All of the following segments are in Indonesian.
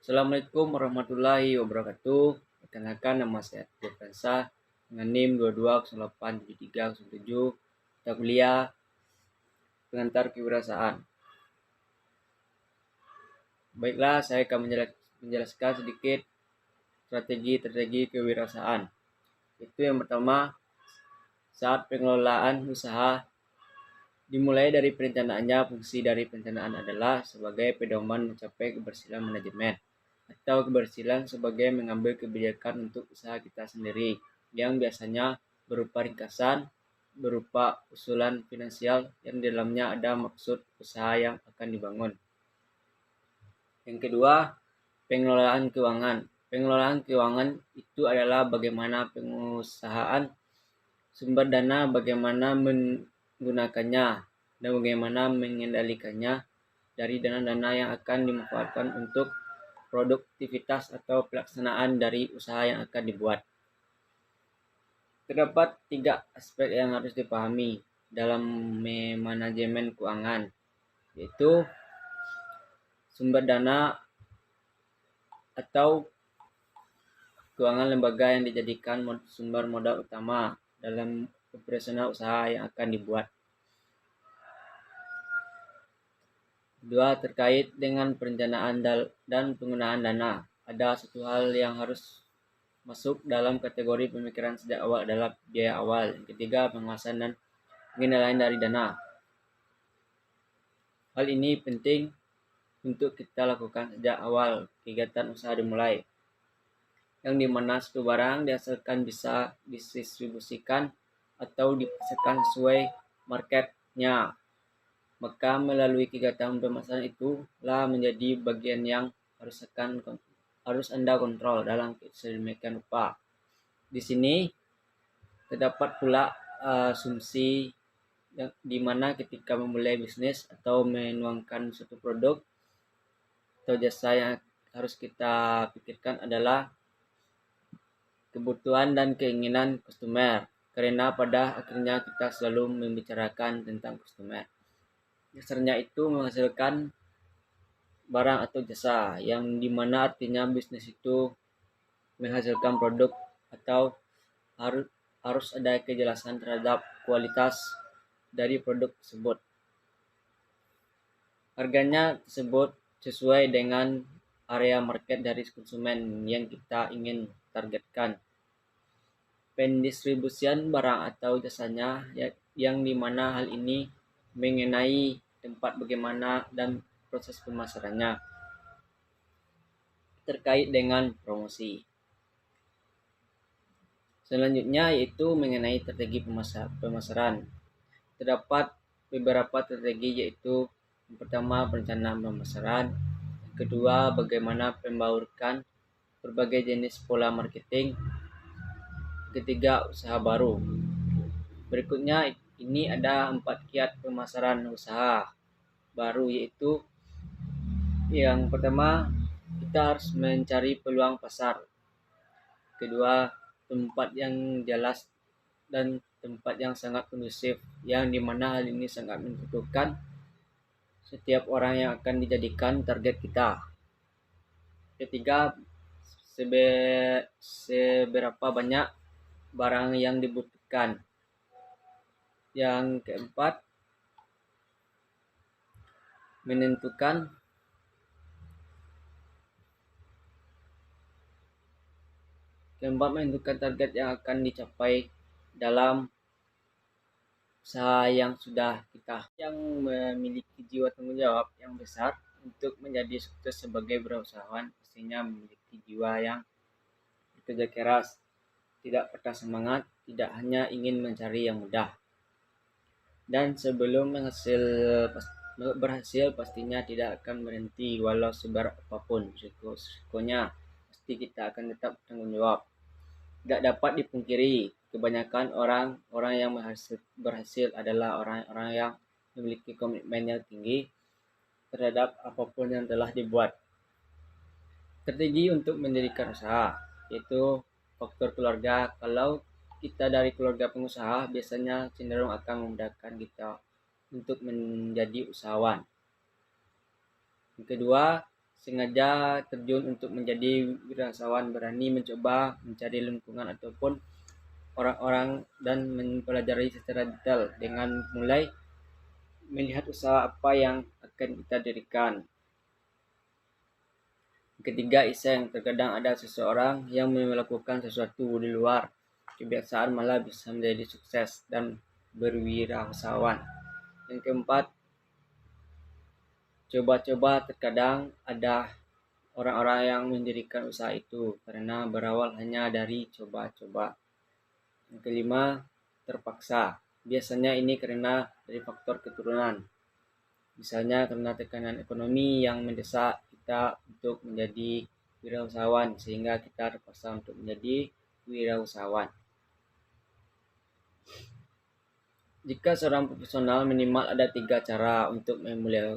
Assalamualaikum warahmatullahi wabarakatuh. Perkenalkan, nama saya Firsa dengan NIM 22087307. Kita kuliah pengantar kewirausahaan. Baiklah, saya akan menjelaskan sedikit strategi kewirausahaan. Itu yang pertama, saat pengelolaan usaha dimulai dari perencanaannya. Fungsi dari perencanaan adalah sebagai pedoman mencapai keberhasilan manajemen atau keberhasilan sebagai mengambil kebijakan untuk usaha kita sendiri, yang biasanya berupa ringkasan, berupa usulan finansial yang di dalamnya ada maksud usaha yang akan dibangun. Yang kedua, pengelolaan keuangan. Pengelolaan keuangan itu adalah bagaimana pengusahaan sumber dana, bagaimana menggunakannya, dan bagaimana mengendalikannya dari dana-dana yang akan dimanfaatkan untuk produktivitas atau pelaksanaan dari usaha yang akan dibuat. Terdapat 3 aspek yang harus dipahami dalam manajemen keuangan, yaitu sumber dana atau keuangan lembaga yang dijadikan sumber modal utama dalam operasional usaha yang akan dibuat. Kedua, terkait dengan perencanaan dan penggunaan dana. Ada satu hal yang harus masuk dalam kategori pemikiran sejak awal adalah biaya awal. Yang ketiga, pengawasan dan pengendalian dari dana. Hal ini penting untuk kita lakukan sejak awal kegiatan usaha dimulai, yang dimana satu barang dihasilkan bisa didistribusikan atau dipasarkan sesuai marketnya. Maka melalui kegiatan pemasaran itulah menjadi bagian yang harus Anda kontrol dalam sedemikian rupa. Di sini terdapat pula asumsi di mana ketika memulai bisnis atau menuangkan suatu produk atau jasa, yang harus kita pikirkan adalah kebutuhan dan keinginan konsumer, karena pada akhirnya kita selalu membicarakan tentang konsumer. Dasarnya itu menghasilkan barang atau jasa, yang dimana artinya bisnis itu menghasilkan produk atau harus ada kejelasan terhadap kualitas dari produk tersebut. Harganya tersebut sesuai dengan area market dari konsumen yang kita ingin targetkan. Pendistribusian barang atau jasanya, yang dimana hal ini mengenai tempat bagaimana dan proses pemasarannya. Terkait dengan promosi. Selanjutnya yaitu mengenai strategi pemasaran. Terdapat beberapa strategi, yaitu yang pertama perencanaan pemasaran, yang kedua bagaimana membaurkan berbagai jenis pola marketing, ketiga usaha baru. Berikutnya ini ada 4 kiat pemasaran usaha baru, yaitu yang pertama kita harus mencari peluang pasar. Kedua, tempat yang jelas dan tempat yang sangat kondusif, yang dimana hal ini sangat menentukan setiap orang yang akan dijadikan target kita. Ketiga, seberapa banyak barang yang dibutuhkan. Yang keempat, menentukan target yang akan dicapai dalam usaha yang sudah kita, yang memiliki jiwa tanggung jawab yang besar untuk menjadi sukses sebagai berusahawan, pastinya memiliki jiwa yang bekerja keras, tidak patah semangat, tidak hanya ingin mencari yang mudah. Dan sebelum berhasil pastinya tidak akan berhenti walau seberat apapun risikonya. Pasti kita akan tetap tanggung jawab. Tidak dapat dipungkiri, kebanyakan orang yang berhasil adalah orang-orang yang memiliki komitmen yang tinggi terhadap apapun yang telah dibuat. Strategi untuk mendirikan usaha, yaitu faktor keluarga. Kalau kita dari keluarga pengusaha, biasanya cenderung akan memudahkan kita untuk menjadi usahawan. Yang kedua, sengaja terjun untuk menjadi wirausahawan, berani mencoba mencari lingkungan ataupun orang-orang dan mempelajari secara detail dengan mulai melihat usaha apa yang akan kita dirikan. Ketiga, iseng. Terkadang ada seseorang yang melakukan sesuatu di luar kebiasaan malah bisa menjadi sukses dan berwirausahawan. Yang keempat, coba-coba. Terkadang ada orang-orang yang mendirikan usaha itu karena berawal hanya dari coba-coba. Yang kelima, terpaksa. Biasanya ini karena dari faktor keturunan. Misalnya karena tekanan ekonomi yang mendesak kita untuk menjadi wirausahawan sehingga kita terpaksa untuk menjadi wirausahawan. Jika seorang profesional, minimal ada 3 cara untuk memulai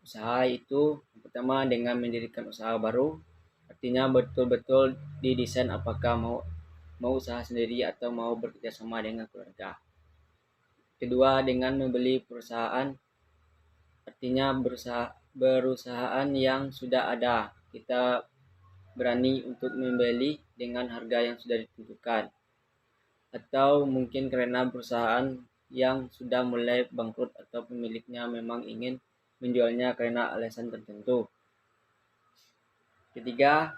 usaha, itu yang pertama dengan mendirikan usaha baru, artinya betul-betul didesain apakah mau usaha sendiri atau mau bekerja sama dengan keluarga. Kedua, dengan membeli perusahaan, artinya perusahaan yang sudah ada. Kita berani untuk membeli dengan harga yang sudah ditentukan. Atau mungkin karena perusahaan yang sudah mulai bangkrut atau pemiliknya memang ingin menjualnya karena alasan tertentu. Ketiga,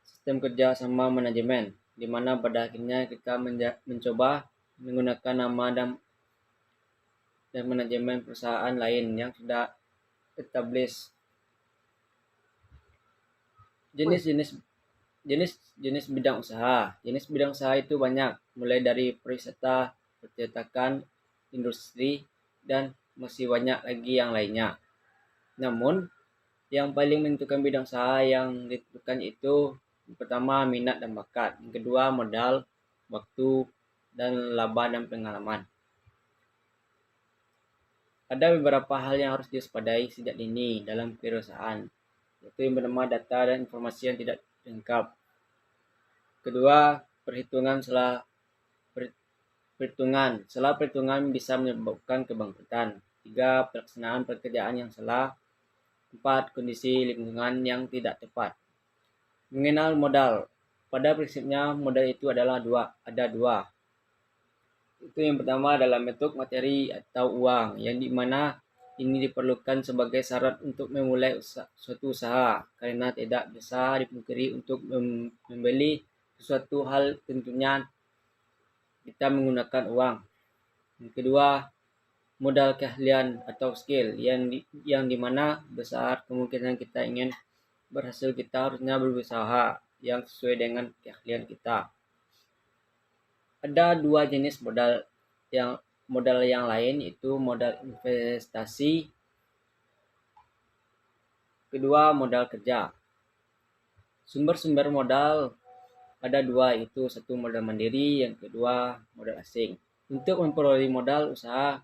sistem kerja sama manajemen, di mana pada akhirnya kita mencoba menggunakan nama dan manajemen perusahaan lain yang sudah established. Jenis bidang usaha. Jenis bidang usaha itu banyak, mulai dari pariwisata, percetakan, industri, dan masih banyak lagi yang lainnya. Namun, yang paling menentukan bidang usaha yang ditentukan itu yang pertama minat dan bakat, yang kedua modal, waktu, dan laba dan pengalaman. Ada beberapa hal yang harus diwaspadai sejak dini dalam kewirausahaan, yaitu yang pertama data dan informasi yang tidak lengkap. Kedua, perhitungan. Salah perhitungan bisa menyebabkan kebangkrutan. Tiga, pelaksanaan pekerjaan yang salah. Empat, kondisi lingkungan yang tidak tepat. Mengenal modal. Pada prinsipnya modal itu ada dua. Itu yang pertama adalah bentuk materi atau uang, yang dimana ini diperlukan sebagai syarat untuk memulai suatu usaha, karena tidak bisa dipungkiri untuk membeli sesuatu hal tentunya kita menggunakan uang. Yang kedua, modal keahlian atau skill, yang dimana besar kemungkinan kita ingin berhasil, kita harusnya berusaha yang sesuai dengan keahlian kita. Ada 2 jenis modal yang lain, itu modal investasi, kedua modal kerja. Sumber-sumber modal ada 2, itu satu modal mandiri, yang kedua modal asing. Untuk memperoleh modal usaha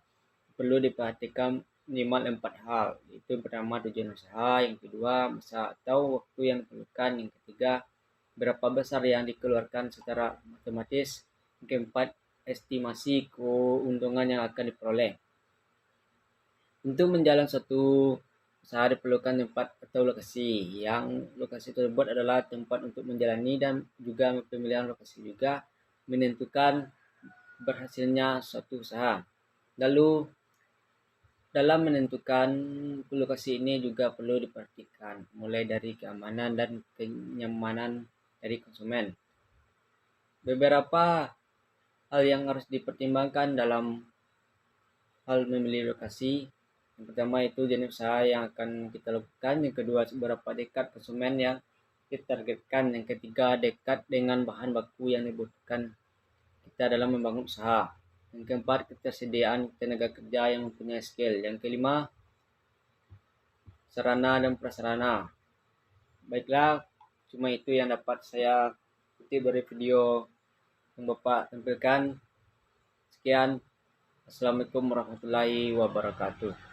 perlu diperhatikan minimal 4 hal, itu pertama tujuan usaha, yang kedua masa atau waktu yang diperlukan, yang ketiga berapa besar yang dikeluarkan secara matematis, yang keempat estimasi keuntungan yang akan diperoleh. Untuk menjalan suatu usaha diperlukan tempat atau lokasi, yang lokasi tersebut adalah tempat untuk menjalani, dan juga pemilihan lokasi juga menentukan berhasilnya suatu usaha. Lalu dalam menentukan lokasi ini juga perlu diperhatikan mulai dari keamanan dan kenyamanan dari konsumen. Beberapa hal yang harus dipertimbangkan dalam hal memilih lokasi. Yang pertama itu jenis usaha yang akan kita lakukan, yang kedua seberapa dekat konsumen yang ditargetkan, yang ketiga dekat dengan bahan baku yang dibutuhkan kita dalam membangun usaha, yang keempat ketersediaan tenaga kerja yang mempunyai skill, yang kelima sarana dan prasarana. Baiklah, cuma itu yang dapat saya kutip dari video yang Bapak tampilkan. Sekian. Assalamualaikum warahmatullahi wabarakatuh.